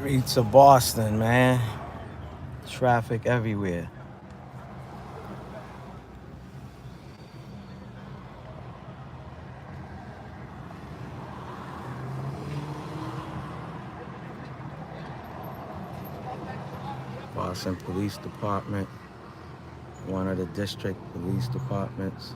Streets of Boston, man. Traffic everywhere. Boston Police Department, one of the district police departments.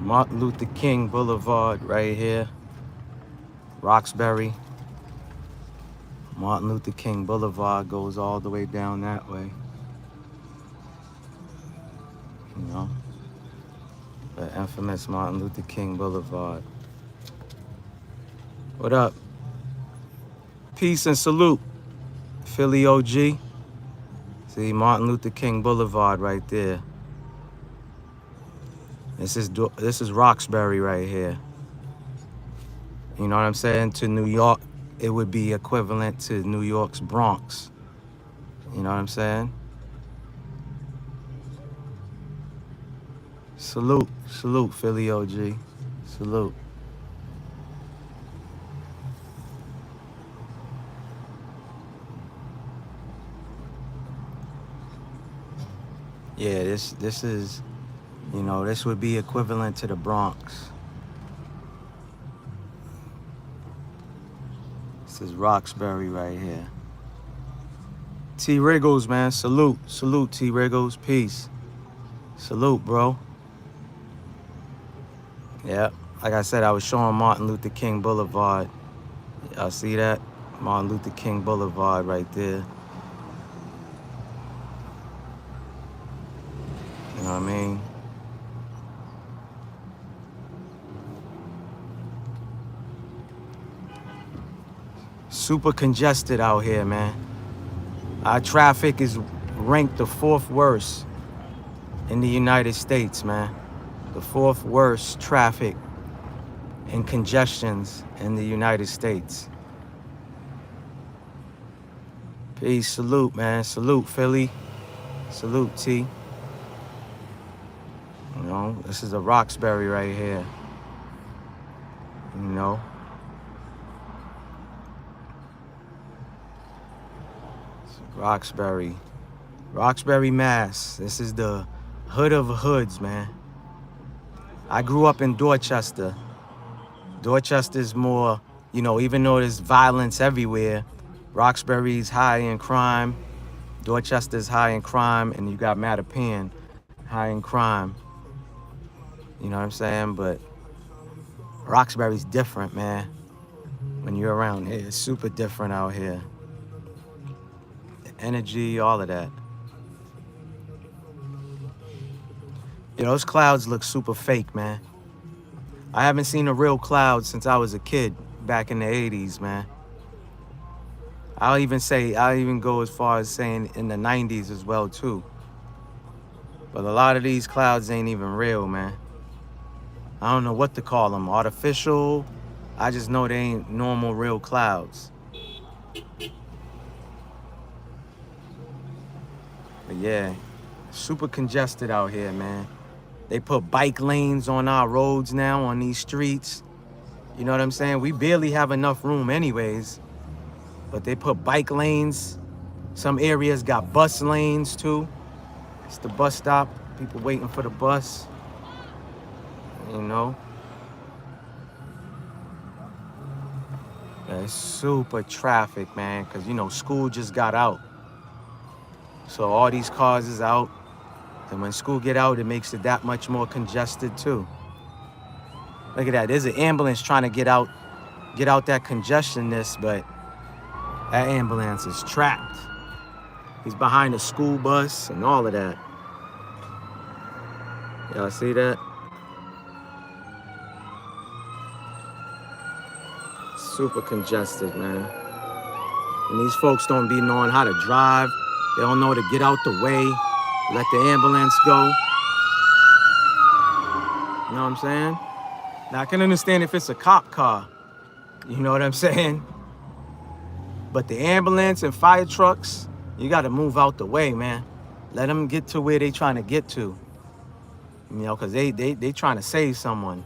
Martin Luther King Boulevard right here. Roxbury. Martin Luther King Boulevard goes all the way down that way. You know, the infamous Martin Luther King Boulevard. What up? Peace and salute, Philly OG. See, Martin Luther King Boulevard right there. This is Roxbury right here. You know what I'm saying? To New York, it would be equivalent to New York's Bronx. You know what I'm saying? Salute, salute, Philly OG. Salute. Yeah, this is, you know, this would be equivalent to the Bronx. This is Roxbury right here. T. Riggles, man, salute. Salute, T. Riggles, peace. Salute, bro. Yeah, like I said, I was showing Martin Luther King Boulevard. Y'all see that? Martin Luther King Boulevard right there. You know what I mean? Super congested out here, man. Our traffic is ranked the 4th worst in the United States, man. The 4th worst traffic and congestions in the United States. Peace, salute, man. Salute, Philly. Salute, T. You know, this is a Roxbury right here. You know. Roxbury. Roxbury, Mass. This is the hood of hoods, man. I grew up in Dorchester. Dorchester's more, you know, even though there's violence everywhere, Roxbury's high in crime. Dorchester's high in crime, and you got Mattapan high in crime. You know what I'm saying? But Roxbury's different, man. When you're around here, it's super different out here. The energy, all of that. You know, those clouds look super fake, man. I haven't seen a real cloud since I was a kid back in the 80s, man. I'll even go as far as saying in the 90s as well, too. But a lot of these clouds ain't even real, man. I don't know what to call them, artificial. I just know they ain't normal, real clouds. But yeah, super congested out here, man. They put bike lanes on our roads now, on these streets. You know what I'm saying? We barely have enough room anyways. But they put bike lanes. Some areas got bus lanes too. It's the bus stop. People waiting for the bus. You know? Yeah, it's super traffic, man. Because, you know, school just got out. So all these cars is out. And when school get out, it makes it that much more congested too. Look at that. There's an ambulance trying to get out that congestionness, but that ambulance is trapped. He's behind a school bus and all of that. Y'all see that? super congested, man. And these folks don't be knowing how to drive. They don't know to get out the way, let the ambulance go. You know what I'm saying? Now, I can understand if it's a cop car. You know what I'm saying? But the ambulance and fire trucks, you got to move out the way, man. Let them get to where they trying to get to. You know, because they trying to save someone.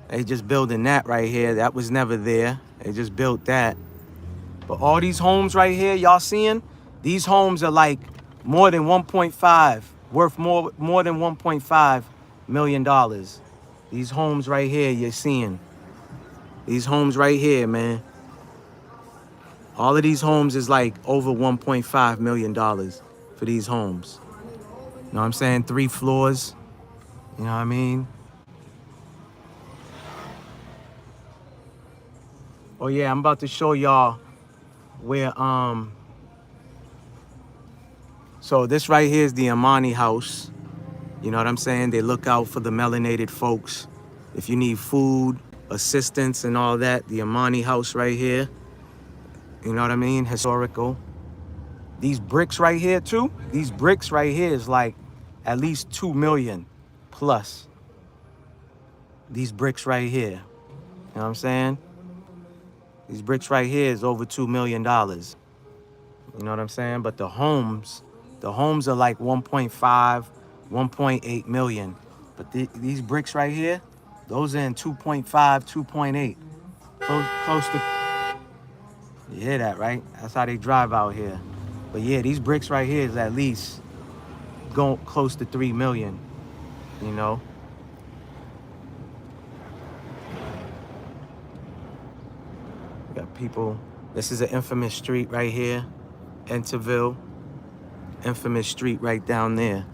They just building that right here. That was never there. They just built that. But all these homes right here, y'all seeing? These homes are like more than 1.5, worth more than $1.5 million. These homes right here, you're seeing. These homes right here, man. All of these homes is like over $1.5 million for these homes. You know what I'm saying? 3 floors. You know what I mean? Oh yeah, I'm about to show y'all where, so this right here is the Amani house. You know what I'm saying? They look out for the melanated folks. If you need food, assistance and all that, the Amani house right here. You know what I mean? Historical. These bricks right here too, these bricks right here is like at least 2 million plus. These bricks right here. You know what I'm saying? These bricks right here is over $2 million. You know what I'm saying? But the homes are like 1.5, 1.8 million. But these bricks right here, those are in 2.5, 2.8. Close to, you hear that, right? That's how they drive out here. But yeah, these bricks right here is at least going close to 3 million, you know? We got people, this is an infamous street right here, Enterville. Infamous street right down there.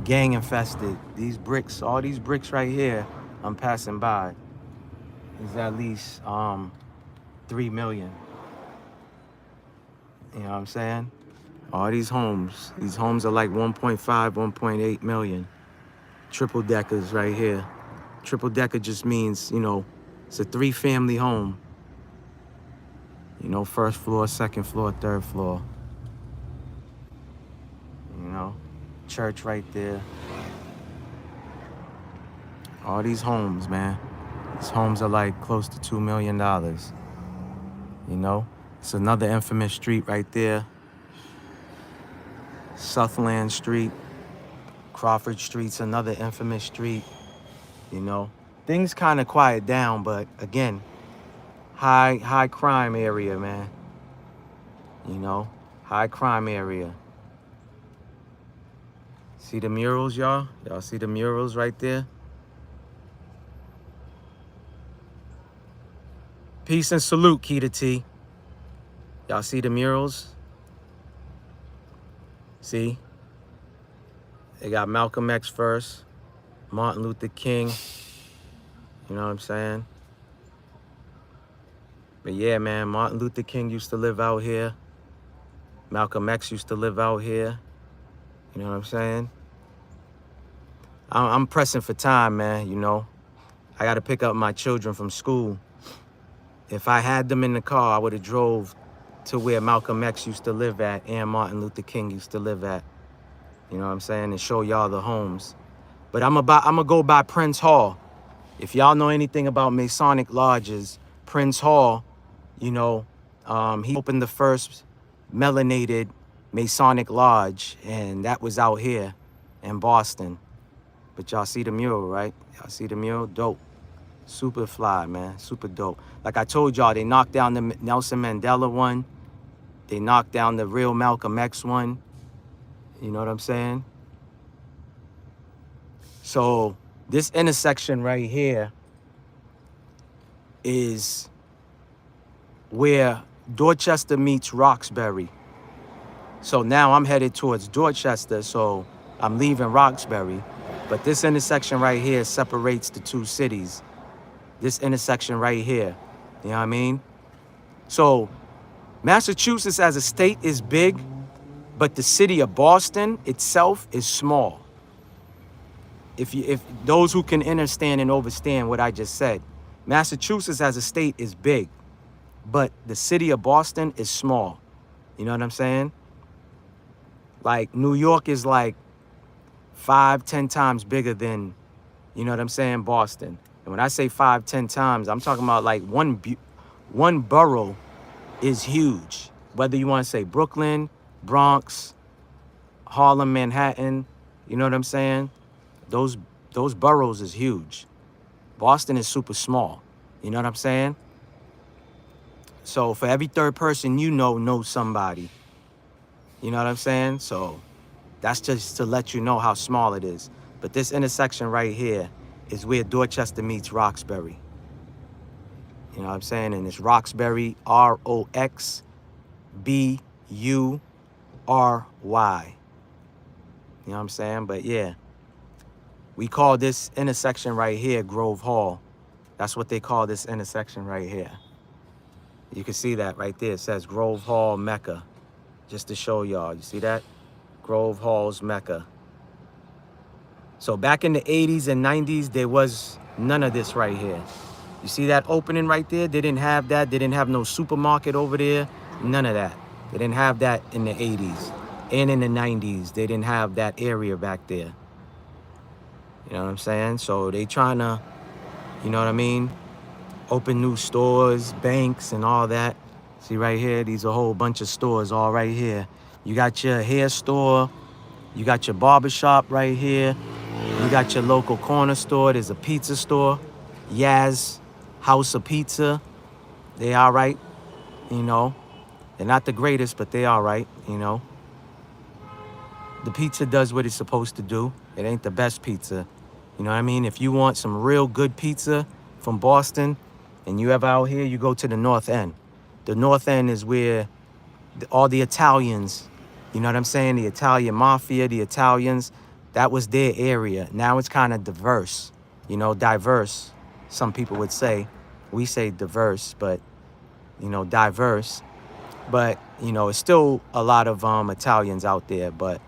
Gang infested. These bricks, all these bricks right here, I'm passing by, is at least 3 million. You know what I'm saying? All these homes are like 1.5, 1.8 million. Triple deckers right here. Triple decker just means, you know, it's a 3-family home. You know, 1st floor, 2nd floor, 3rd floor. You know, church right there. All these homes, man. These homes are like close to $2 million. You know, it's another infamous street right there. Sutherland Street. Crawford Street's another infamous street. You know, things kind of quiet down, but again, high crime area, man. You know, high crime area. See the murals, y'all? Y'all see the murals right there? Peace and salute, Keita T. Y'all see the murals? See? They got Malcolm X first, Martin Luther King. You know what I'm saying? But yeah, man, Martin Luther King used to live out here. Malcolm X used to live out here. You know what I'm saying? I'm pressing for time, man, you know. I got to pick up my children from school. If I had them in the car, I would have drove to where Malcolm X used to live at and Martin Luther King used to live at. You know what I'm saying? And show y'all the homes. But I'm gonna go by Prince Hall. If y'all know anything about Masonic lodges, Prince Hall, you know, he opened the first melanated Masonic lodge, and that was out here in Boston. But y'all see the mural, right? Y'all see the mural? Dope. Super fly, man. Super dope. Like I told y'all, they knocked down the Nelson Mandela one. They knocked down the real Malcolm X one. You know what I'm saying? So this intersection right here is where Dorchester meets Roxbury. So now I'm headed towards Dorchester, so I'm leaving Roxbury. But this intersection right here separates the two cities. This intersection right here, you know what I mean? So Massachusetts as a state is big, but the city of Boston itself is small. If those who can understand and understand what I just said, Massachusetts as a state is big, but the city of Boston is small. You know what I'm saying? Like New York is like 5, 10 times bigger than, you know what I'm saying, Boston. And when I say 5, 10 times, I'm talking about like one borough is huge. Whether you want to say Brooklyn, Bronx, Harlem, Manhattan, you know what I'm saying? Those boroughs is huge. Boston is super small. You know what I'm saying? So for every third person you know knows somebody. You know what I'm saying? So that's just to let you know how small it is. But this intersection right here is where Dorchester meets Roxbury. You know what I'm saying? And it's Roxbury, Roxbury. You know what I'm saying? But yeah, we call this intersection right here Grove Hall. That's what they call this intersection right here. You can see that right there. It says Grove Hall, Mecca. Just to show y'all. You see that? Grove Hall's Mecca. So back in the 80s and 90s, there was none of this right here. You see that opening right there? They didn't have that. They didn't have no supermarket over there. None of that. They didn't have that in the 80s. And in the 90s, they didn't have that area back there. You know what I'm saying? So they trying to, you know what I mean, open new stores, banks, and all that. See right here, these are a whole bunch of stores all right here. You got your hair store. You got your barbershop right here. You got your local corner store. There's a pizza store. Yaz House of Pizza. They all right, you know. They're not the greatest, but they all right, you know. The pizza does what it's supposed to do. It ain't the best pizza. You know what I mean? If you want some real good pizza from Boston and you ever out here, you go to the North End. The North End is where all the Italians, you know what I'm saying? The Italian mafia, the Italians, that was their area. Now it's kind of diverse, you know, diverse. Some people would say, we say diverse, but, you know, diverse. But, you know, it's still a lot of Italians out there. But,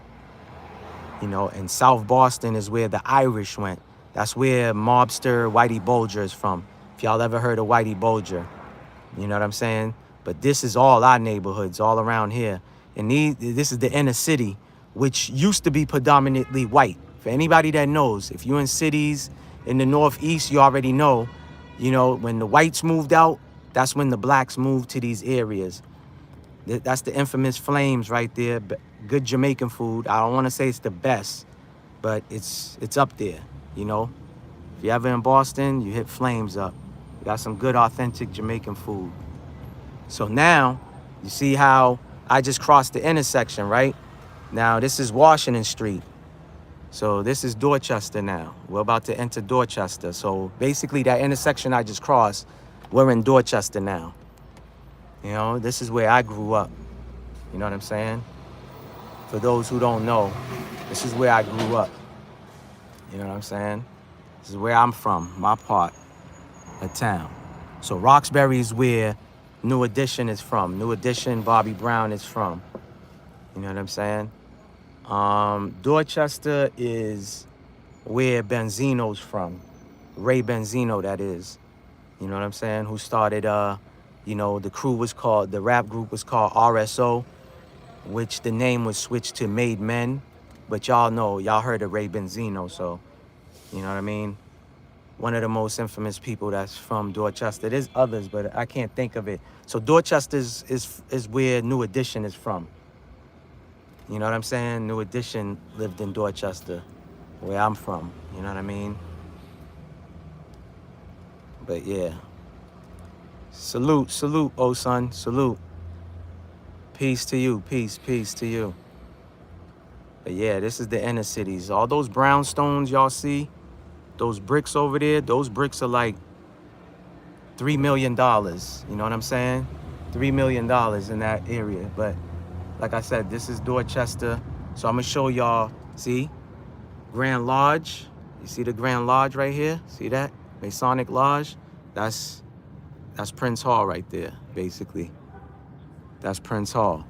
you know, and South Boston is where the Irish went. That's where mobster Whitey Bulger is from. If y'all ever heard of Whitey Bulger, you know what I'm saying? But this is all our neighborhoods all around here. And this is the inner city, which used to be predominantly white. For anybody that knows, if you're in cities in the Northeast, you already know, you know, when the whites moved out, that's when the blacks moved to these areas. That's the infamous Flames right there. Good Jamaican food. I don't want to say it's the best, but it's up there, you know. If you're ever in Boston, you hit Flames up. You got some good, authentic Jamaican food. So now, you see how I just crossed the intersection, right? Now, this is Washington Street. So this is Dorchester now. We're about to enter Dorchester. So basically, that intersection I just crossed, we're in Dorchester now. You know, this is where I grew up. You know what I'm saying? For those who don't know, this is where I grew up. You know what I'm saying? This is where I'm from, my part of town. So Roxbury is where New Edition is from. New Edition, Bobby Brown is from. You know what I'm saying? Dorchester is where Benzino's from. Ray Benzino, that is. You know what I'm saying? Who started, you know, the rap group was called RSO, which the name was switched to Made Men. But y'all heard of Ray Benzino, so, you know what I mean? One of the most infamous people that's from Dorchester. There's others, but I can't think of it. So Dorchester is where New Edition is from. You know what I'm saying? New Edition lived in Dorchester, where I'm from. You know what I mean? But yeah. Salute, oh son, salute. Peace to you, peace to you. But yeah, this is the inner cities. All those brownstones y'all see, those bricks over there, those bricks are like $3 million. You know what I'm saying? $3 million in that area. But like I said, this is Dorchester. So I'm gonna show y'all, see? Grand Lodge. You see the Grand Lodge right here? See that? Masonic Lodge. That's Prince Hall right there, basically. That's Prince Hall.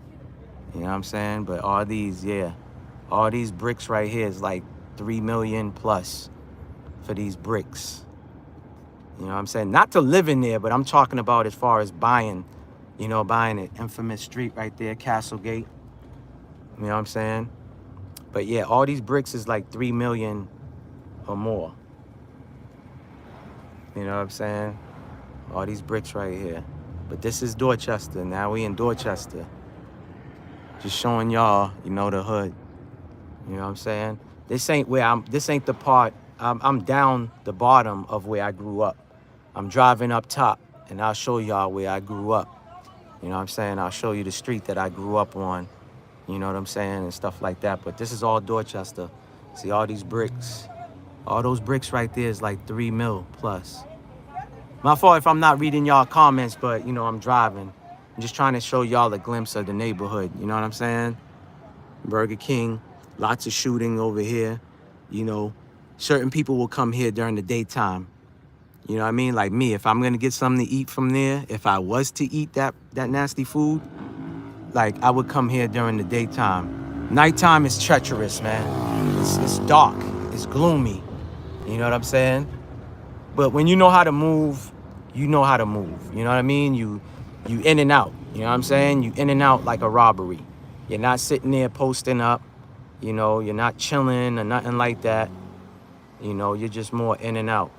You know what I'm saying? But all these bricks right here is like 3 million plus for these bricks. You know what I'm saying? Not to live in there, but I'm talking about as far as buying, buying it. Infamous street right there, Castlegate. You know what I'm saying? But yeah, all these bricks is like 3 million or more. You know what I'm saying? All these bricks right here. But this is Dorchester. Now we in Dorchester. Just showing y'all, the hood. You know what I'm saying? This ain't the part. I'm down the bottom of where I grew up. I'm driving up top, and I'll show y'all where I grew up. You know what I'm saying? I'll show you the street that I grew up on. You know what I'm saying? And stuff like that. But this is all Dorchester. See all these bricks. All those bricks right there is like 3 mil plus. My fault if I'm not reading y'all comments, but, I'm driving. I'm just trying to show y'all a glimpse of the neighborhood. You know what I'm saying? Burger King. Lots of shooting over here. Certain people will come here during the daytime. You know what I mean? Like me, if I'm going to get something to eat from there, if I was to eat that nasty food, like I would come here during the daytime. Nighttime is treacherous, man. It's dark. It's gloomy. You know what I'm saying? But when you know how to move, you know how to move. You know what I mean? You in and out. You know what I'm saying? You in and out like a robbery. You're not sitting there posting up. You're not chilling or nothing like that. You're just more in and out.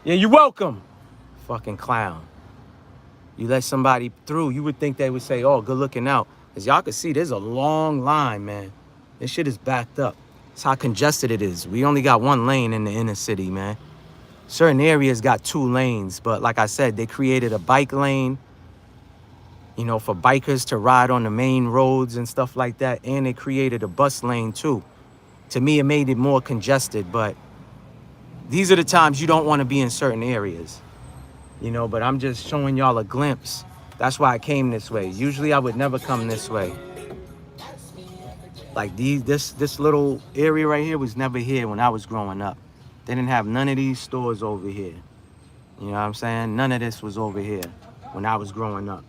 Yeah, you're welcome. Fucking clown. You let somebody through, you would think they would say, oh, good looking out. As y'all can see, there's a long line, man. This shit is backed up. That's how congested it is. We only got 1 lane in the inner city, man. Certain areas got 2 lanes, but like I said, they created a bike lane, for bikers to ride on the main roads and stuff like that. And they created a bus lane too. To me, it made it more congested, but these are the times you don't want to be in certain areas, but I'm just showing y'all a glimpse. That's why I came this way. Usually I would never come this way. Like this little area right here was never here when I was growing up. They didn't have none of these stores over here. You know what I'm saying? None of this was over here when I was growing up.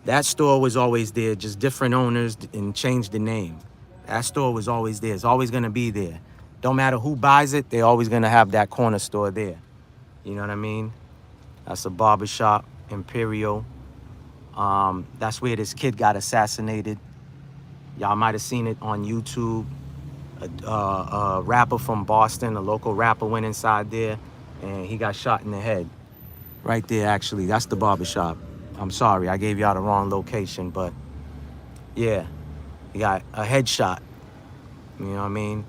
That store was always there, just different owners and changed the name. That store was always there. It's always going to be there. Don't matter who buys it, they're always going to have that corner store there. You know what I mean? That's a barbershop, Imperial. That's where this kid got assassinated. Y'all might have seen it on YouTube. A rapper from Boston, a local rapper, went inside there and he got shot in the head. Right there, actually. That's the barbershop. I'm sorry, I gave y'all the wrong location, but yeah, he got a headshot. You know what I mean?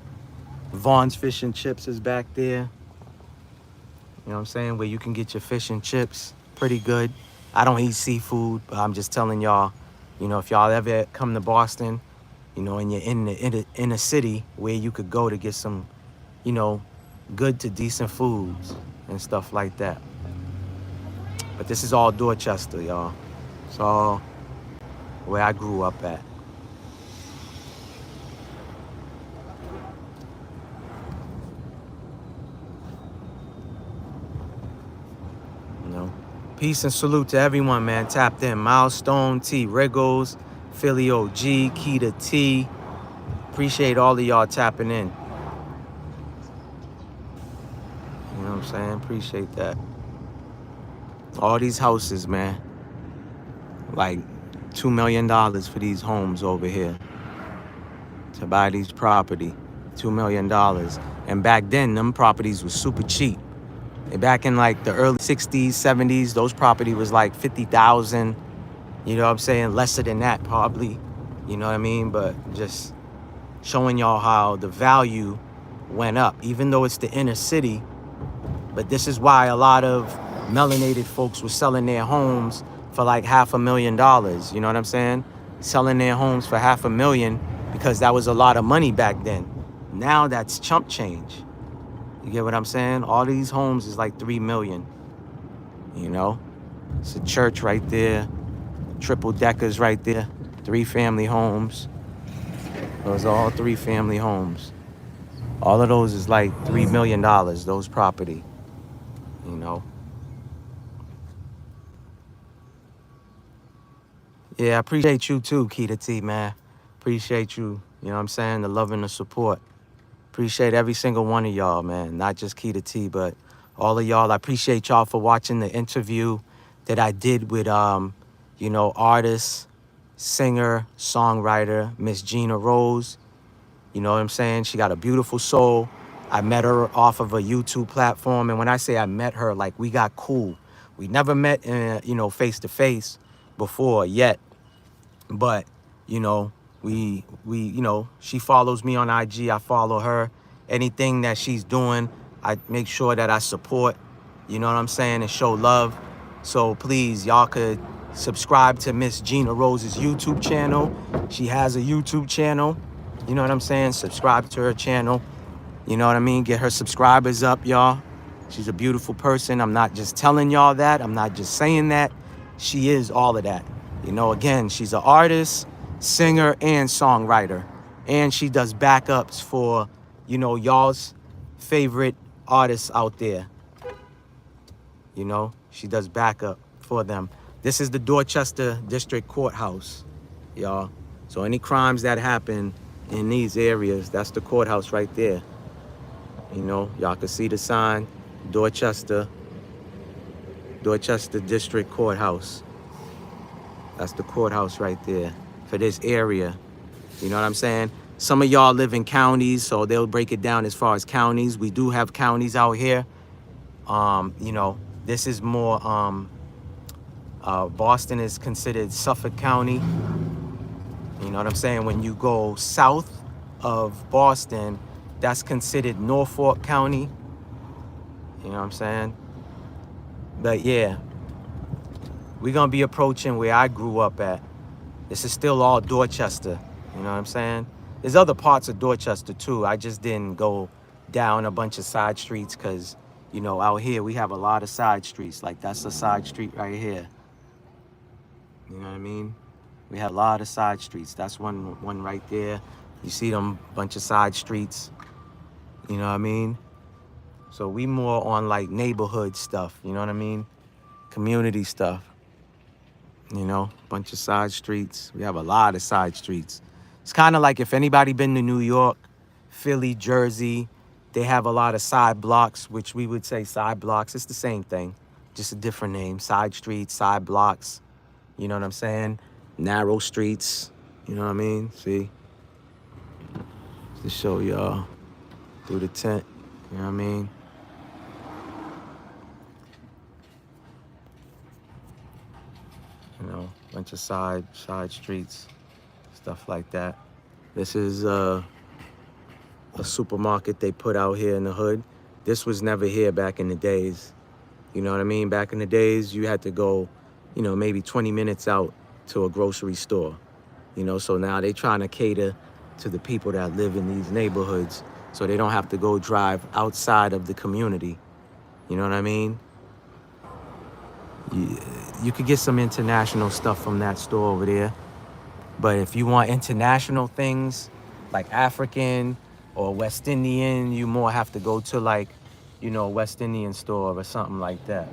Vaughn's Fish and Chips is back there. You know what I'm saying? Where you can get your fish and chips pretty good. I don't eat seafood, but I'm just telling y'all, if y'all ever come to Boston, and you're in the city where you could go to get some, good to decent foods and stuff like that. But this is all Dorchester, y'all. It's all where I grew up at. Peace and salute to everyone, man. Tapped in. Milestone, T. Riggles, Philly OG, Keita T. Appreciate all of y'all tapping in. You know what I'm saying? Appreciate that. All these houses, man. Like $2 million for these homes over here. To buy these property. $2 million. And back then, them properties was super cheap. Back in like the early 60s, 70s, those property was like 50,000. You know what I'm saying? Lesser than that, probably. You know what I mean? But just showing y'all how the value went up, even though it's the inner city. But this is why a lot of melanated folks were selling their homes for like $500,000. You know what I'm saying? Selling their homes for $500,000 because that was a lot of money back then. Now that's chump change. You get what I'm saying? All these homes is like 3 million. It's a church right there. Triple deckers right there. 3 family homes. Those are all 3 family homes. All of those is like $3 million, those property. Yeah, I appreciate you too, Keita T, man. Appreciate you, you know what I'm saying? The love and the support. Appreciate every single one of y'all, man. Not just Keita T, but all of y'all. I appreciate y'all for watching the interview that I did with, you know, artist, singer, songwriter, Miss Gina Rose. You know what I'm saying? She got a beautiful soul. I met her off of a YouTube platform. And when I say I met her, like, we got cool. We never met, you know, face to face before yet. But, you know, you know, she follows me on IG. I follow her. Anything that she's doing, I make sure that I support, you know what I'm saying, and show love. So please, y'all could subscribe to Miss Gina Rose's YouTube channel. She has a YouTube channel. You know what I'm saying? Subscribe to her channel. You know what I mean? Get her subscribers up, y'all. She's a beautiful person. I'm not just telling y'all that. I'm not just saying that. She is all of that. You know, again, she's an artist, singer, and songwriter. And she does backups for, you know, y'all's favorite artists out there. You know, she does backup for them. This is the Dorchester District Courthouse, y'all. So any crimes that happen in these areas, that's the courthouse right there. You know, y'all can see the sign, Dorchester District Courthouse. That's the courthouse right there for this area. You know what I'm saying? Some of y'all live in counties, so they'll break it down as far as counties. We do have counties out here. You know, this is more, Boston is considered Suffolk County. You know what I'm saying? When you go south of Boston, that's considered Norfolk County. You know what I'm saying? But yeah, we're gonna be approaching where I grew up at. This is still all Dorchester. You know what I'm saying? There's other parts of Dorchester too. I just didn't go down a bunch of side streets because, you know, out here we have a lot of side streets. Like that's a side street right here. You know what I mean? We have a lot of side streets. That's one right there. You see them bunch of side streets. You know what I mean? So we more on like neighborhood stuff. You know what I mean? Community stuff. You know, bunch of side streets. We have a lot of side streets. It's kind of like if anybody been to New York, Philly, Jersey, they have a lot of side blocks, which we would say side blocks. It's the same thing, just a different name. Side streets, side blocks. You know what I'm saying? Narrow streets. You know what I mean? See? To show y'all through the tent. You know what I mean? You know, bunch of side streets, stuff like that. This is a supermarket they put out here in the hood. This was never here back in the days. You know what I mean? Back in the days, you had to go, you know, maybe 20 minutes out to a grocery store. You know, so now they trying to cater to the people that live in these neighborhoods so they don't have to go drive outside of the community. You know what I mean? You could get some international stuff from that store over there. But if you want international things like African or West Indian, you more have to go to like, you know, West Indian store or something like that.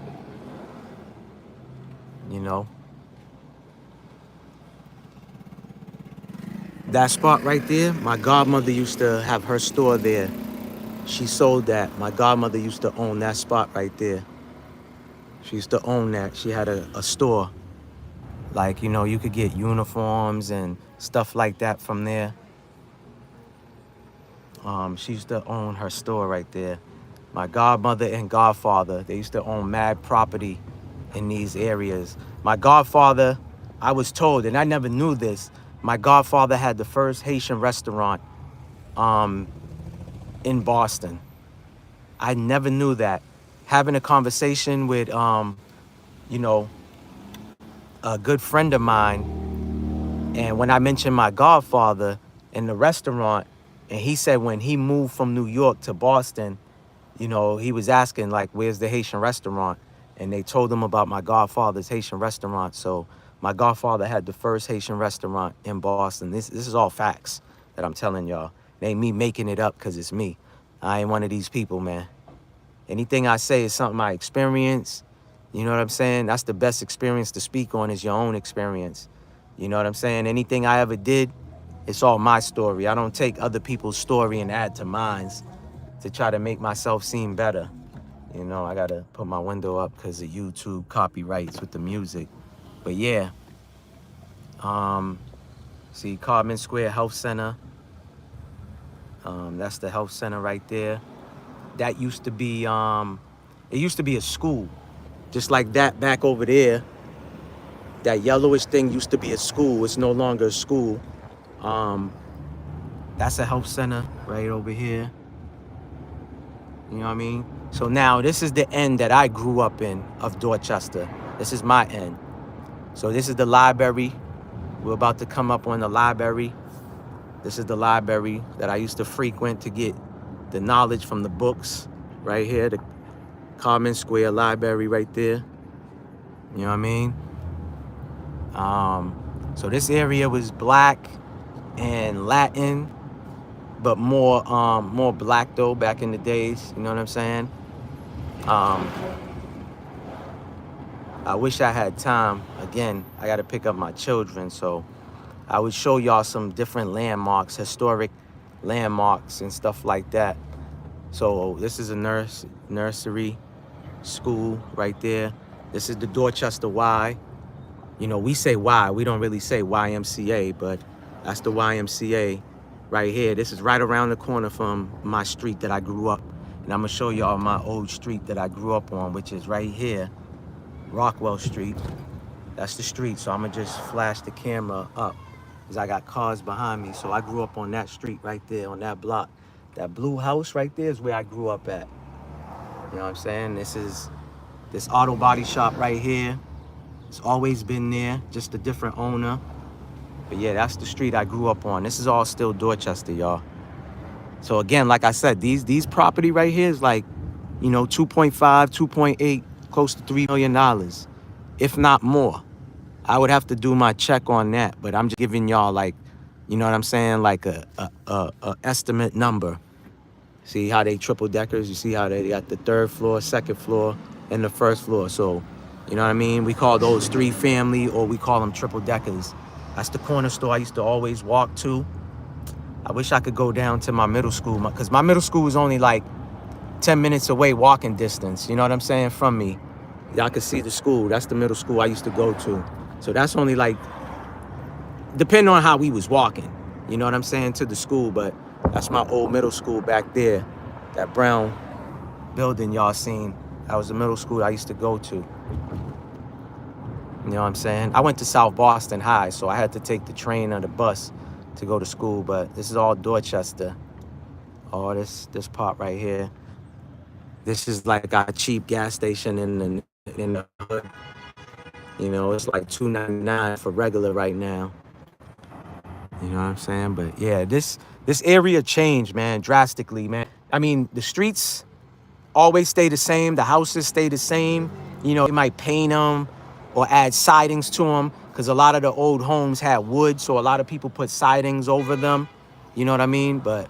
You know? That spot right there, my godmother used to have her store there. She sold that. My godmother used to own that spot right there. She used to own that. She had a store. Like, you know, you could get uniforms and stuff like that from there. She used to own her store right there. My godmother and godfather, they used to own mad property in these areas. My godfather, I was told, and I never knew this, my godfather had the first Haitian restaurant in Boston. I never knew that. Having a conversation with, you know, a good friend of mine, and when I mentioned my godfather in the restaurant, and he said when he moved from New York to Boston, you know, he was asking like, where's the Haitian restaurant? And they told him about my godfather's Haitian restaurant. So my godfather had the first Haitian restaurant in Boston. This is all facts that I'm telling y'all. It ain't me making it up because it's me. I ain't one of these people, man. Anything I say is something I experience. You know what I'm saying? That's the best experience to speak on is your own experience. You know what I'm saying? Anything I ever did, it's all my story. I don't take other people's story and add to mine to try to make myself seem better. You know, I gotta put my window up because of YouTube copyrights with the music. But yeah, um, see Carbon Square Health Center. That's the health center right there. That used to be, it used to be a school. Just like that back over there, that yellowish thing used to be a school. It's no longer a school. Um, that's a health center right over here. You know what I mean? So now this is the end that I grew up in of Dorchester. This is my end. So this is the library. We're about to come up on the library. This is the library that I used to frequent to get the knowledge from the books. Right here, the Common Square Library right there. You know what I mean? So this area was black and Latin, but more black though back in the days. You know what I'm saying? I wish I had time. Again, I got to pick up my children, so I would show y'all some different landmarks, historic landmarks and stuff like that. So this is a nursery school right there. This is the Dorchester Y. You know, we say Y. We don't really say YMCA, but that's the YMCA right here. This is right around the corner from my street that I grew up. And I'm going to show y'all my old street that I grew up on, which is right here, Rockwell Street. That's the street. So I'm going to just flash the camera up because I got cars behind me. So I grew up on that street right there, on that block. That blue house right there is where I grew up at. You know what I'm saying? This is this auto body shop right here. It's always been there, just a different owner. But yeah, that's the street I grew up on. This is all still Dorchester, y'all. So again, like I said, these property right here is like, you know, 2.5, 2.8, close to $3 million, if not more. I would have to do my check on that, but I'm just giving y'all like, you know what I'm saying, like a estimate number. See how they triple deckers? You see how they got the third floor, second floor, and the first floor. So, you know what I mean? We call those 3 family, or we call them triple deckers. That's the corner store I used to always walk to. I wish I could go down to my middle school, because my middle school was only like 10 minutes away walking distance. You know what I'm saying? From me. Y'all can see the school. That's the middle school I used to go to. So that's only like, depending on how we was walking, you know what I'm saying, to the school. But that's my old middle school back there. That brown building y'all seen. That was the middle school I used to go to. You know what I'm saying? I went to South Boston High, so I had to take the train or the bus to go to school. But this is all Dorchester. Oh, this part right here. This is like our cheap gas station in the hood. You know, it's like $2.99 for regular right now. You know what I'm saying? But yeah, this area changed, man, drastically, man. I mean, the streets always stay the same. The houses stay the same. You know, they might paint them or add sidings to them, because a lot of the old homes had wood, so a lot of people put sidings over them. You know what I mean? But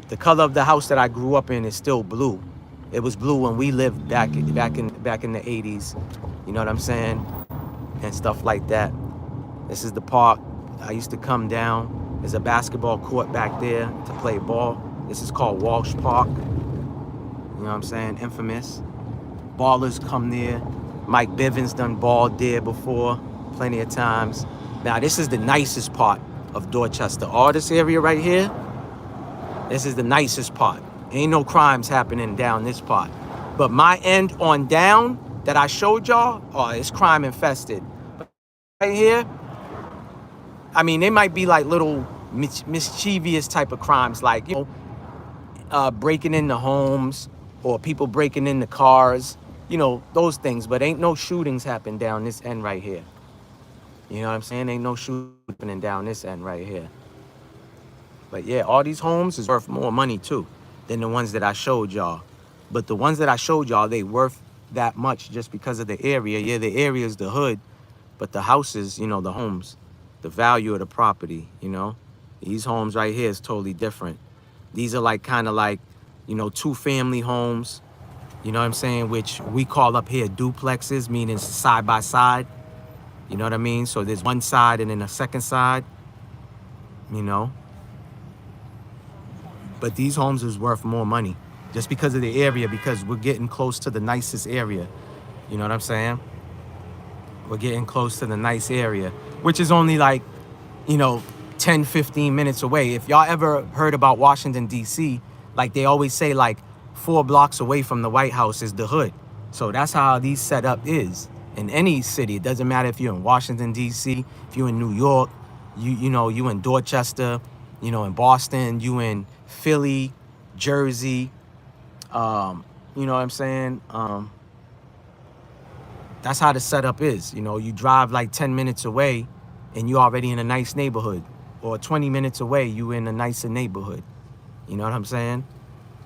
the color of the house that I grew up in is still blue. It was blue when we lived back in the 80s. You know what I'm saying? And stuff like that. This is the park. I used to come down. There's a basketball court back there to play ball. This is called Walsh Park. You know what I'm saying? Infamous. Ballers come there. Mike Bivens done balled there before, plenty of times. Now, this is the nicest part of Dorchester. All this area right here, this is the nicest part. Ain't no crimes happening down this part. But my end on down that I showed y'all, oh, it's crime infested. But right here, I mean, they might be like little mischievous type of crimes, like, you know, breaking into homes or people breaking into cars, you know, those things. But ain't no shootings happen down this end right here. You know what I'm saying? Ain't no shooting happening down this end right here. But yeah, all these homes is worth more money too than the ones that I showed y'all. But the ones that I showed y'all, they worth that much just because of the area. Yeah, the area is the hood, but the houses, you know, the homes, the value of the property, you know. These homes right here is totally different. These are like kind of like, you know, 2-family homes, you know what I'm saying, which we call up here duplexes, meaning side by side. You know what I mean? So there's one side and then a second side, you know. But these homes is worth more money just because of the area, because we're getting close to the nicest area. You know what I'm saying? We're getting close to the nice area, which is only like, you know, 10, 15 minutes away. If y'all ever heard about Washington, D.C., like they always say, like 4 blocks away from the White House is the hood. So that's how these setup is in any city. It doesn't matter if you're in Washington, D.C., if you're in New York, you know, you in Dorchester, you know, in Boston, you in Philly, Jersey, you know what I'm saying? That's how the setup is. You know, you drive like 10 minutes away and you already in a nice neighborhood, or 20 minutes away, you in a nicer neighborhood. You know what I'm saying?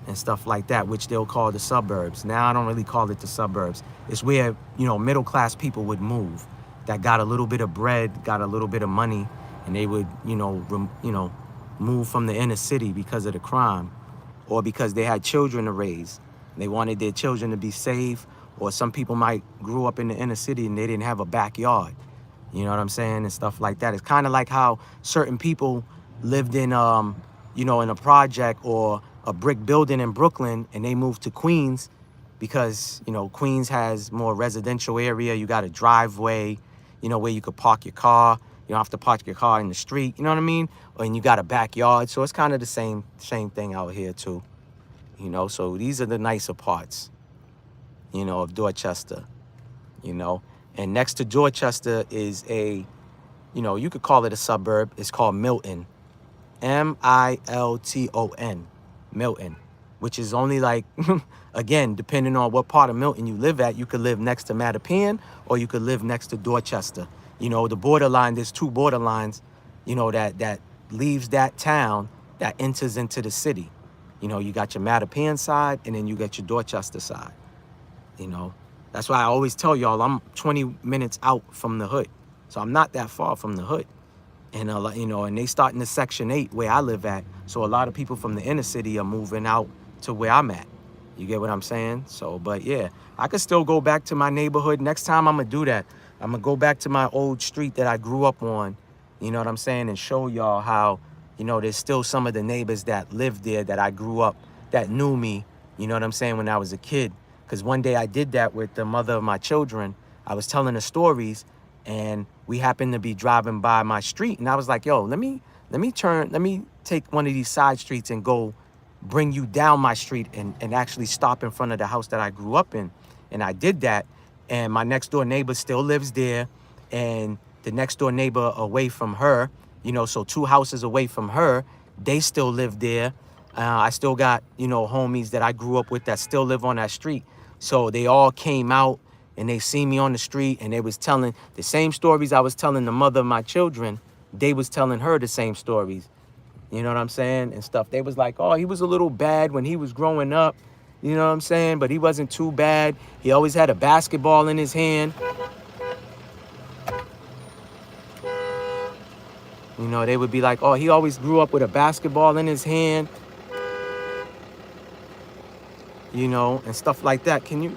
And stuff like that, which they'll call the suburbs. Now I don't really call it the suburbs. It's where, you know, middle class people would move, that got a little bit of bread, got a little bit of money, and they would, you know, move from the inner city because of the crime, or because they had children to raise. They wanted their children to be safe, or some people might grew up in the inner city and they didn't have a backyard. You know what I'm saying? And stuff like that. It's kind of like how certain people lived in, you know, in a project or a brick building in Brooklyn, and they moved to Queens because, you know, Queens has more residential area. You got a driveway, you know, where you could park your car. You don't have to park your car in the street, you know what I mean? And you got a backyard. So it's kind of the same thing out here too. You know, so these are the nicer parts, you know, of Dorchester, you know. And next to Dorchester is a, you know, you could call it a suburb. It's called Milton. Milton. Milton. Which is only like, again, depending on what part of Milton you live at, you could live next to Mattapan or you could live next to Dorchester. You know, the borderline, there's 2 borderlines, you know, that leaves that town that enters into the city. You know, you got your Mattapan side and then you got your Dorchester side. You know, that's why I always tell y'all I'm 20 minutes out from the hood. So I'm not that far from the hood. And, you know, and they start in the Section 8 where I live at. So a lot of people from the inner city are moving out to where I'm at. You get what I'm saying? So, but yeah, I could still go back to my neighborhood. Next time I'm going to do that. I'm going to go back to my old street that I grew up on. You know what I'm saying? And show y'all how, you know, there's still some of the neighbors that lived there that I grew up, that knew me. You know what I'm saying? When I was a kid. Because one day I did that with the mother of my children. I was telling her stories, and we happened to be driving by my street, and I was like, yo, let me take one of these side streets and go bring you down my street and actually stop in front of the house that I grew up in. And I did that, and my next door neighbor still lives there, and the next door neighbor away from her, you know, so 2 houses away from her, they still live there. I still got, you know, homies that I grew up with that still live on that street. So they all came out and they see me on the street, and they was telling the same stories I was telling the mother of my children. They was telling her the same stories. You know what I'm saying? And stuff. They was like, oh, he was a little bad when he was growing up. You know what I'm saying? But he wasn't too bad. He always had a basketball in his hand. You know, they would be like, oh, he always grew up with a basketball in his hand. You know, and stuff like that. You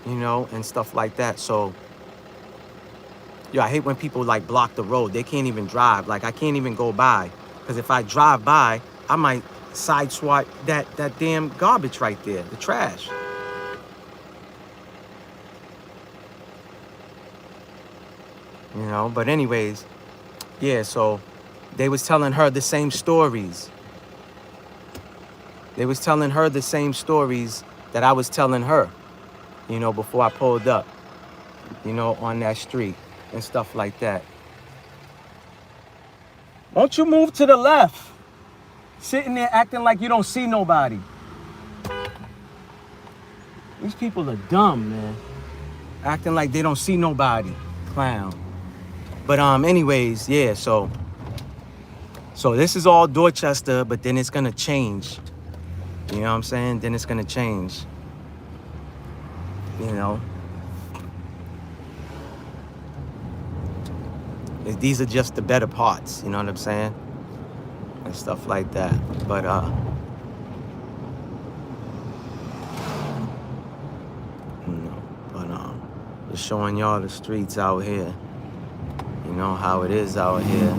know, and stuff like that. So, yo, I hate when people like block the road. They can't even drive. Like, I can't even go by. Because if I drive by, I might sideswipe that damn garbage right there, the trash. You know, but anyways, yeah, so they was telling her the same stories. They was telling her the same stories that I was telling her, you know, before I pulled up, you know, on that street and stuff like that. Won't you move to the left? Sitting there acting like you don't see nobody. These people are dumb, man. Acting like they don't see nobody. Clown. But anyways, yeah, so this is all Dorchester, but then it's gonna change. You know what I'm saying? Then it's gonna change. You know. These are just the better parts, you know what I'm saying? And stuff like that. But just showing y'all the streets out here. You know how it is out here.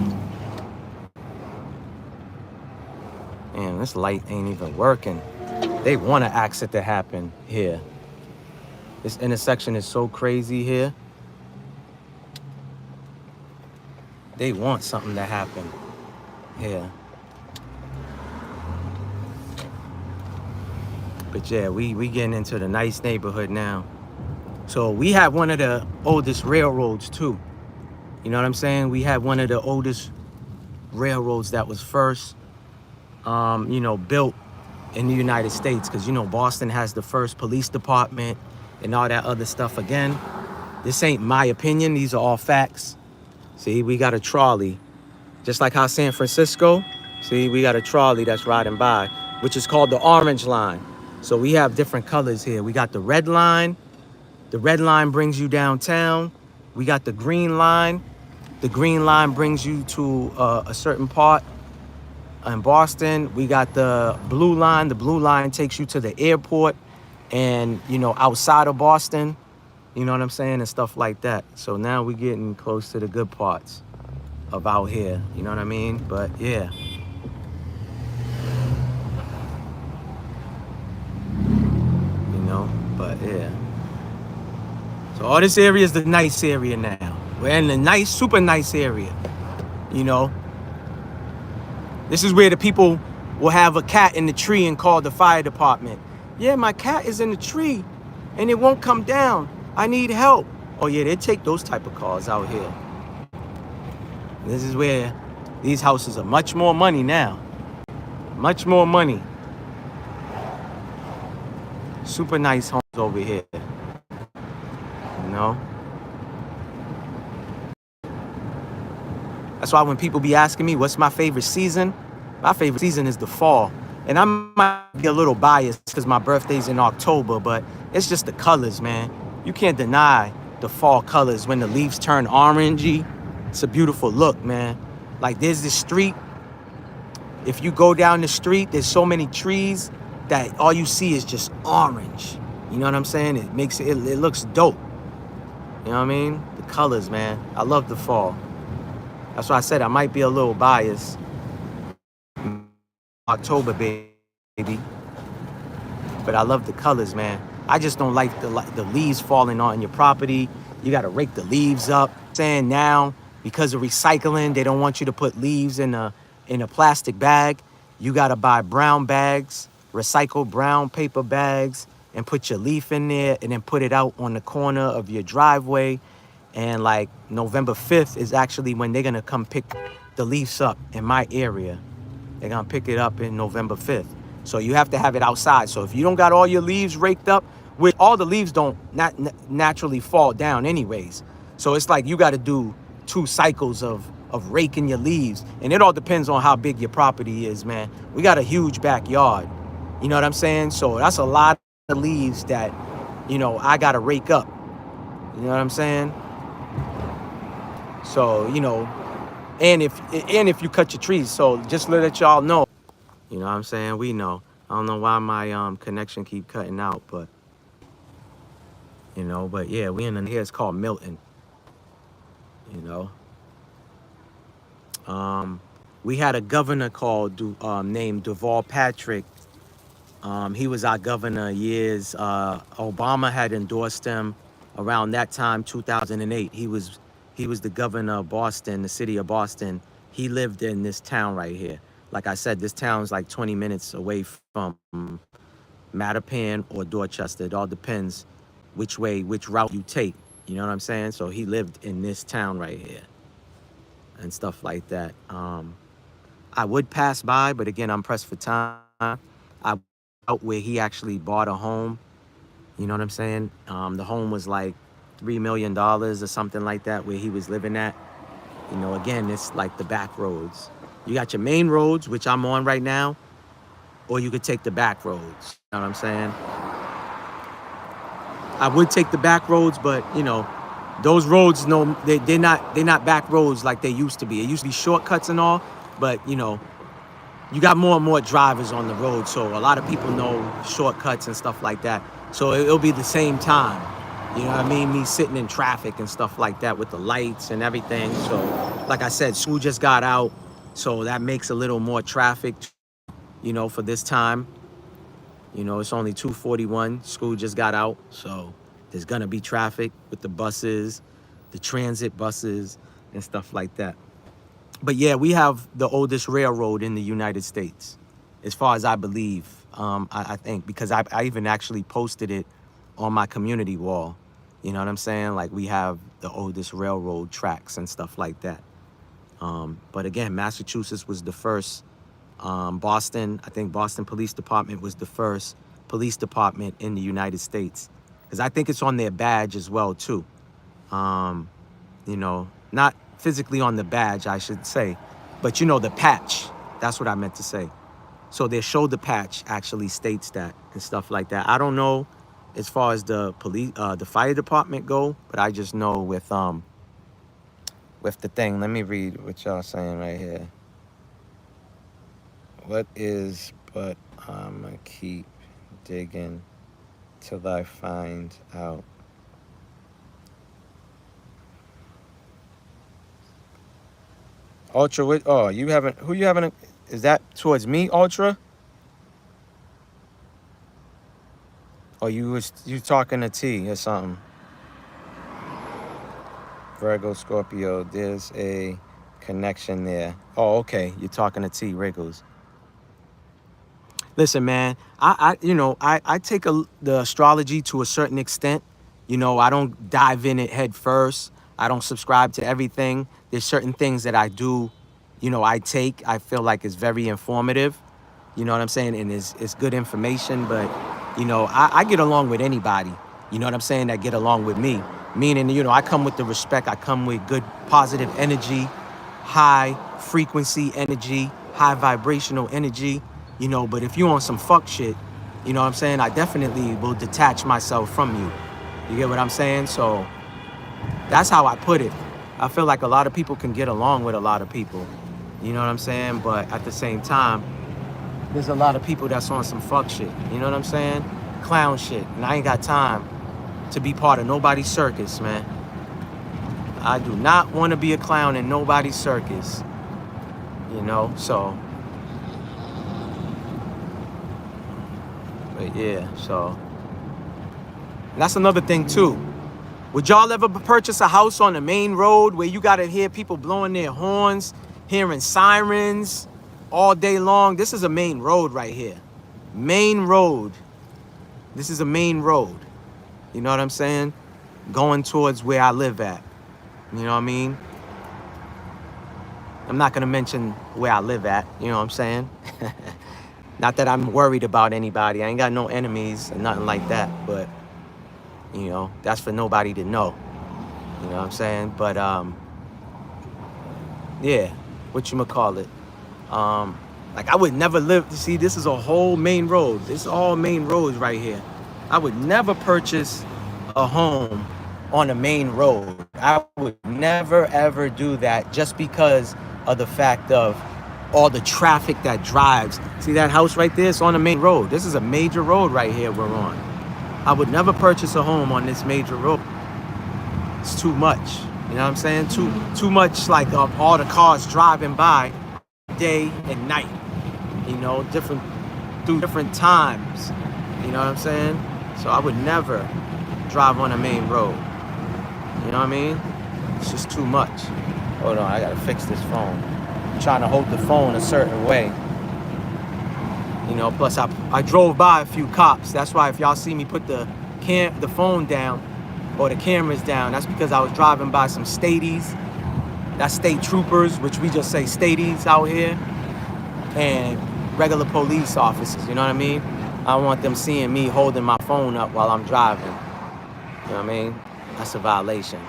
Man, this light ain't even working. They want an accident to happen here. This intersection is so crazy here. They want something to happen here. But yeah, we getting into the nice neighborhood now. So we have one of the oldest railroads too. You know what I'm saying? We had one of the oldest railroads that was first, built in the United States. Because, Boston has the first police department and all that other stuff. Again, this ain't my opinion. These are all facts. See, we got a trolley. Just like how San Francisco, see, we got a trolley that's riding by, which is called the Orange Line. So we have different colors here. We got the red line. The red line brings you downtown. We got the green line. The green line brings you to a certain part in Boston. We got the blue line. The blue line takes you to the airport and, outside of Boston, you know what I'm saying, and stuff like that. So now we're getting close to the good parts of out here, you know what I mean? But yeah. But yeah. So all this area is the nice area now. We're in the nice, super nice area, This is where the people will have a cat in the tree and call the fire department. Yeah, my cat is in the tree and it won't come down. I need help. Oh yeah, they take those type of calls out here. This is where these houses are much more money now. Much more money. Super nice homes over here. That's why when people be asking me what's my favorite season, my favorite season is the fall. And I might be a little biased because my birthday's in October, but it's just the colors, man. You can't deny the fall colors when the leaves turn orangey. It's a beautiful look, man. Like there's this street. If you go down the street, there's so many trees that all you see is just orange. You know what I'm saying? It makes it looks dope. You know what I mean? The colors, man. I love the fall. That's why I said I might be a little biased. October, baby. But I love the colors, man. I just don't like the leaves falling on your property. You got to rake the leaves up. Saying now, because of recycling, they don't want you to put leaves in a plastic bag. You got to buy brown bags, recycled brown paper bags, and put your leaf in there and then put it out on the corner of your driveway. And like November 5th is actually when they're going to come pick the leaves up in my area. They're going to pick it up in November 5th. So you have to have it outside. So if you don't got all your leaves raked up, which all the leaves don't naturally fall down anyways. So it's like you got to do 2 cycles of raking your leaves. And it all depends on how big your property is, man. We got a huge backyard. You know what I'm saying? So that's a lot of leaves that, I got to rake up. You know what I'm saying? So, and if you cut your trees, so just to let y'all know, you know what I'm saying? We know. I don't know why my connection keep cutting out, but but yeah, we in here. It's called Milton. We had a governor called named Deval Patrick. He was our governor years. Obama had endorsed him around that time, 2008. He was the governor of Boston, the city of Boston. He lived in this town right here. Like I said, this town's like 20 minutes away from Mattapan or Dorchester. It all depends which route you take. You know what I'm saying? So he lived in this town right here and stuff like that. I would pass by, but again, I'm pressed for time. I out where he actually bought a home. You know what I'm saying? The home was like $3 million or something like that where he was living at. Again, it's like the back roads. You got your main roads, which I'm on right now, or you could take the back roads. You know what I'm saying? I would take the back roads, but those roads, they're not back roads like they used to be. It used to be shortcuts and all, but you got more and more drivers on the road, so a lot of people know shortcuts and stuff like that. So it'll be the same time. You know what I mean? Me sitting in traffic and stuff like that with the lights and everything. So, like I said, school just got out, so that makes a little more traffic. you know, for this time. You know, it's only 2:41. School just got out, so there's gonna be traffic with the buses, the transit buses, and stuff like that. But yeah, we have the oldest railroad in the United States, as far as I believe. I think because I even actually posted it on my community wall. You know what I'm saying? Like we have the oldest railroad tracks and stuff like that. But again, Massachusetts was the first. Boston, I think Boston Police Department was the first police department in the United States. Because I think it's on their badge as well, too. You know, not physically on the badge, I should say, but you know, the patch. That's what I meant to say. So their shoulder patch actually states that and stuff like that. I don't know as far as the police, the fire department go, but I just know with the thing. Let me read what y'all saying right here. What is, but I'ma keep digging till I find out. Ultra, what? Oh, you haven't. Who you having? Is that towards me, Ultra? Or you talking to T or something? Virgo, Scorpio. There's a connection there. Oh, okay. You're talking to T. Wriggles. Listen, man. I take the astrology to a certain extent. You know, I don't dive in it head first. I don't subscribe to everything. There's certain things that I do. You know, I feel like it's very informative. You know what I'm saying? And it's good information, but, you know, I get along with anybody, you know what I'm saying, that get along with me. Meaning, you know, I come with the respect. I come with good, positive energy, high frequency energy, high vibrational energy, you know, but if you on some fuck shit, you know what I'm saying, I definitely will detach myself from you. You get what I'm saying? So that's how I put it. I feel like a lot of people can get along with a lot of people. You know what I'm saying? But at the same time, there's a lot of people that's on some fuck shit. You know what I'm saying? Clown shit. And I ain't got time to be part of nobody's circus, man. I do not want to be a clown in nobody's circus. You know, so. But yeah, so. And that's another thing too. Would y'all ever purchase a house on the main road where you gotta hear people blowing their horns, hearing sirens all day long? This is a main road right here. Main road. This is a main road. You know what I'm saying? Going towards where I live at. You know what I mean? I'm not gonna mention where I live at, you know what I'm saying? Not that I'm worried about anybody. I ain't got no enemies or nothing like that, but you know, that's for nobody to know. You know what I'm saying? But yeah, whatchamacallit. Like I would never live, see, this is a whole main road. This is all main roads right here. I would never purchase a home on a main road. I would never ever do that just because of the fact of all the traffic that drives. See that house right there? It's on a main road. This is a major road right here we're on. I would never purchase a home on this major road. It's too much. You know what I'm saying? Too much, like all the cars driving by day and night. You know, through different times. You know what I'm saying? So I would never drive on a main road. You know what I mean? It's just too much. Hold on, I gotta fix this phone. I'm trying to hold the phone a certain way. You know, plus I drove by a few cops. That's why if y'all see me put the phone down or the cameras down, that's because I was driving by some stadies. That's state troopers, which we just say stadies out here, and regular police officers, you know what I mean? I don't want them seeing me holding my phone up while I'm driving. You know what I mean? That's a violation.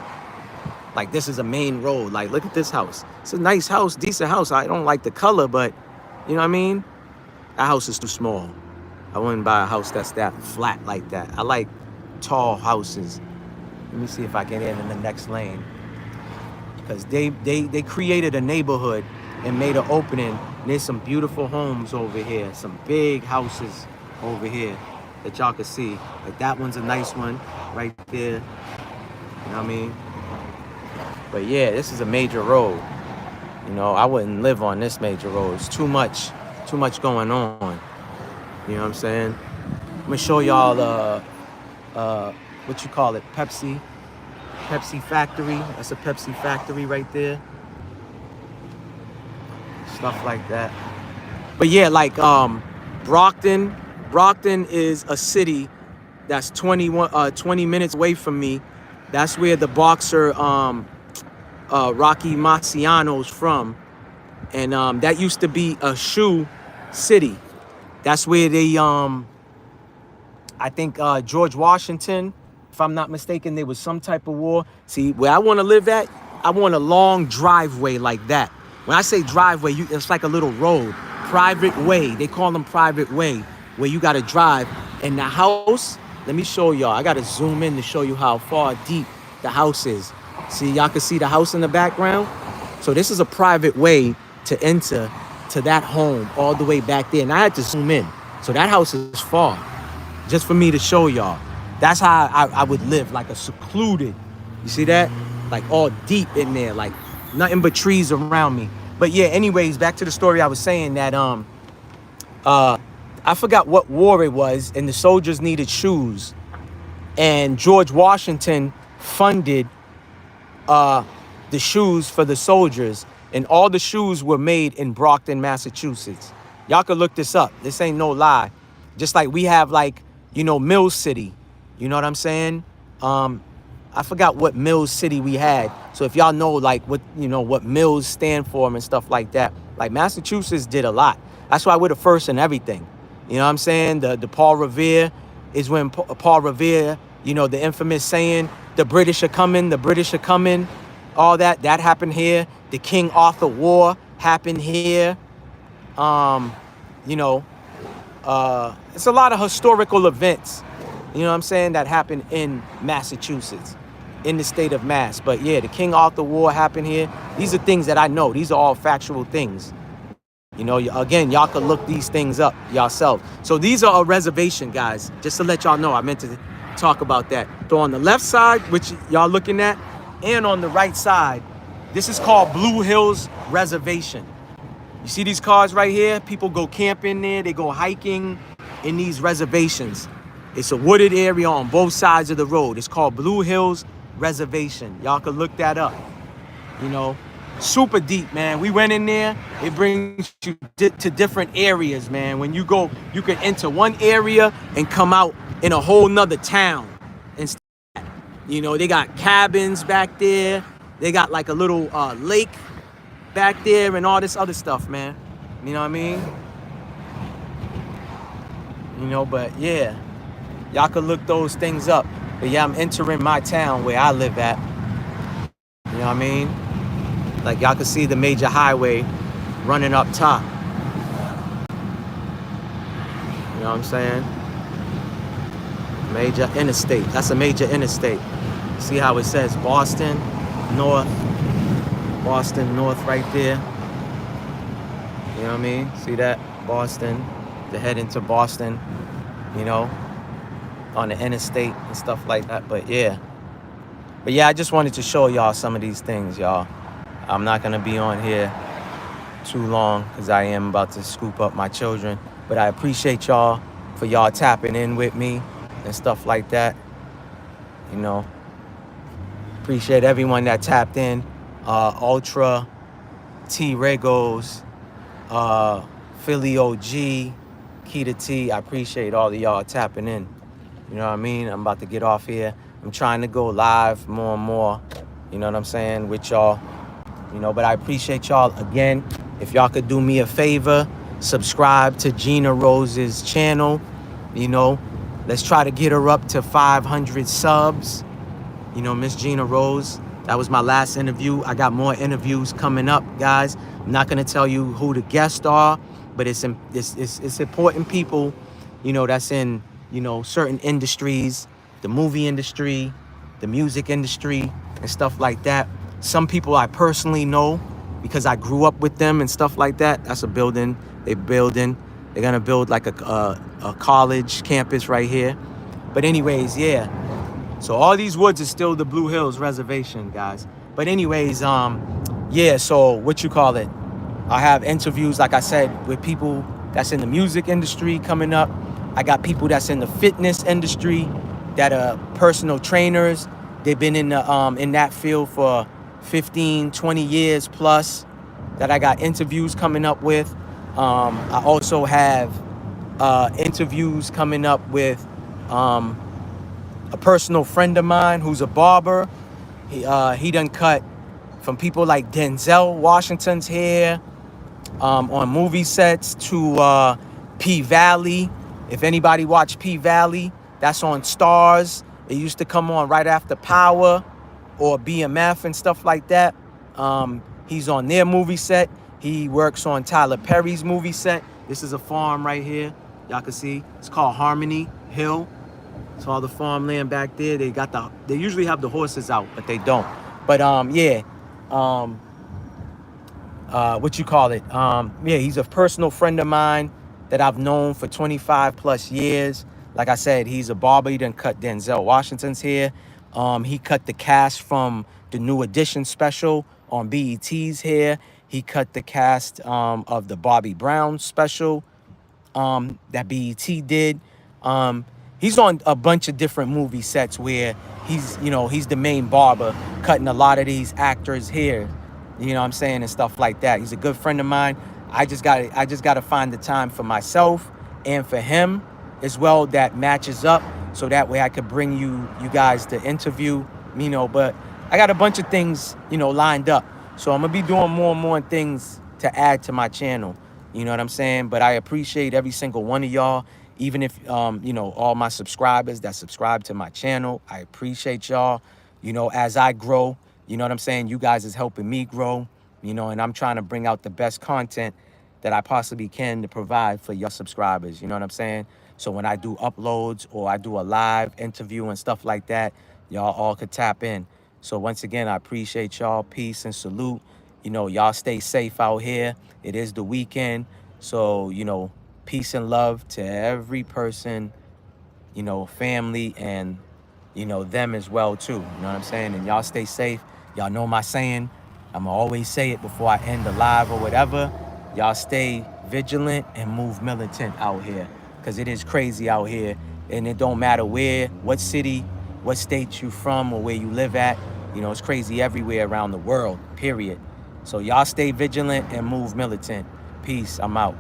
Like, this is a main road. Like, look at this house. It's a nice house, decent house. I don't like the color, but you know what I mean? That house is too small. I wouldn't buy a house that's that flat like that. I like tall houses. Let me see if I can get in the next lane. Because they created a neighborhood and made an opening. And there's some beautiful homes over here. Some big houses over here that y'all can see. Like that one's a nice one right there. You know what I mean? But yeah, this is a major road. You know, I wouldn't live on this major road. It's too much too much going on. You know what I'm saying? I'm gonna show y'all what you call it, Pepsi factory. That's a Pepsi factory right there. Stuff like that. But yeah, like Brockton is a city that's 20 minutes away from me. That's where the boxer Rocky Marciano's from. And that used to be a shoe city. That's where they I think George Washington, if I'm not mistaken, there was some type of war. See, where I want to live at, I want a long driveway like that. When I say driveway, it's like a little road, private way. They call them private way, where you got to drive. And the house, let me show y'all. I got to zoom in to show you how far deep the house is. See, y'all can see the house in the background. So this is a private way to enter to that home all the way back there. And I had to zoom in. So that house is far, just for me to show y'all. That's how I would live, like a secluded, you see that? Like all deep in there, like nothing but trees around me. But yeah, anyways, back to the story I was saying that I forgot what war it was, and the soldiers needed shoes. And George Washington funded the shoes for the soldiers. And all the shoes were made in Brockton, Massachusetts. Y'all could look this up. This ain't no lie. Just like we have, like, you know, Mill City. You know what I'm saying? I forgot what Mills City we had. So if y'all know, like, what, you know, what Mills stand for and stuff like that. Like, Massachusetts did a lot. That's why we're the first in everything. You know what I'm saying? The Paul Revere is when Paul Revere, you know, the infamous saying, the British are coming, all that happened here. The King Arthur War happened here. You know, it's a lot of historical events, you know what I'm saying, that happened in Massachusetts, in the state of Mass. But yeah, the King Arthur War happened here. These are things that I know. These are all factual things. You know, again, y'all can look these things up yourself. So these are a reservation, guys, just to let y'all know. I meant to talk about that. So on the left side, which y'all looking at, and on the right side, this is called Blue Hills Reservation. You see these cars right here? People go camping there. They go hiking in these reservations. It's a wooded area on both sides of the road. It's called Blue Hills Reservation. Y'all can look that up. You know, super deep, man. We went in there. It brings you to different areas, man. When you go, you can enter one area and come out in a whole nother town. You know, they got cabins back there. They got like a little lake back there and all this other stuff, man. You know what I mean? You know, but yeah, y'all could look those things up. But yeah, I'm entering my town where I live at. You know what I mean? Like y'all can see the major highway running up top. You know what I'm saying? Major interstate. That's a major interstate. See how it says Boston North right there. You know what I mean? See that? Boston, to head into Boston, you know, on the interstate and stuff like that. But yeah, I just wanted to show y'all some of these things, y'all. I'm not gonna be on here too long because I am about to scoop up my children. But I appreciate y'all for y'all tapping in with me and stuff like that. You know, appreciate everyone that tapped in. Ultra, T Regos, Philly OG, Keita T. I appreciate all of y'all tapping in. You know what I mean? I'm about to get off here. I'm trying to go live more and more. You know what I'm saying? With y'all. You know, but I appreciate y'all again. If y'all could do me a favor, subscribe to Gina Rose's channel. You know, let's try to get her up to 500 subs. You know, Miss Gina Rose. That was my last interview. I got more interviews coming up, guys. I'm not gonna tell you who the guests are, but it's important people, you know, that's in, you know, certain industries, the movie industry, the music industry, and stuff like that. Some people I personally know because I grew up with them and stuff like that. That's a building. They're gonna build like a college campus right here. But anyways, yeah. So all these woods is still the Blue Hills Reservation, guys. But anyways, yeah, so what you call it? I have interviews, like I said, with people that's in the music industry coming up. I got people that's in the fitness industry that are personal trainers. They've been in that field for 15, 20 years plus that I got interviews coming up with. I also have interviews coming up with a personal friend of mine who's a barber. He done cut from people like Denzel Washington's hair on movie sets to P Valley. If anybody watched P Valley, that's on Stars. It used to come on right after Power or BMF and stuff like that. He's on their movie set. He works on Tyler Perry's movie set. This is a farm right here. Y'all can see. It's called Harmony Hill. It's all the farmland back there. They usually have the horses out, but they don't. But yeah. What you call it? Yeah, he's a personal friend of mine that I've known for 25 plus years. Like I said, he's a barber. He done cut Denzel Washington's hair. He cut the cast from the New Edition special on BET's hair. He cut the cast of the Bobby Brown special that BET did. He's on a bunch of different movie sets where he's the main barber cutting a lot of these actors' hair. You know what I'm saying, and stuff like that. He's a good friend of mine. I just gotta find the time for myself and for him as well that matches up, so that way I could bring you guys the interview. But I got a bunch of things lined up, so I'm gonna be doing more and more things to add to my channel. You know what I'm saying? But I appreciate every single one of y'all, even if all my subscribers that subscribe to my channel. I appreciate y'all. As I grow. You know what I'm saying? You guys is helping me grow, and I'm trying to bring out the best content that I possibly can to provide for your subscribers. You know what I'm saying? So when I do uploads or I do a live interview and stuff like that, y'all all could tap in. So once again, I appreciate y'all. Peace and salute. Y'all stay safe out here. It is the weekend. So, peace and love to every person, family and, them as well too. You know what I'm saying? And y'all stay safe. Y'all know my saying. I'm going to always say it before I end the live or whatever. Y'all stay vigilant and move militant out here, because it is crazy out here. And it don't matter where, what city, what state you from or where you live at. It's crazy everywhere around the world, period. So y'all stay vigilant and move militant. Peace. I'm out.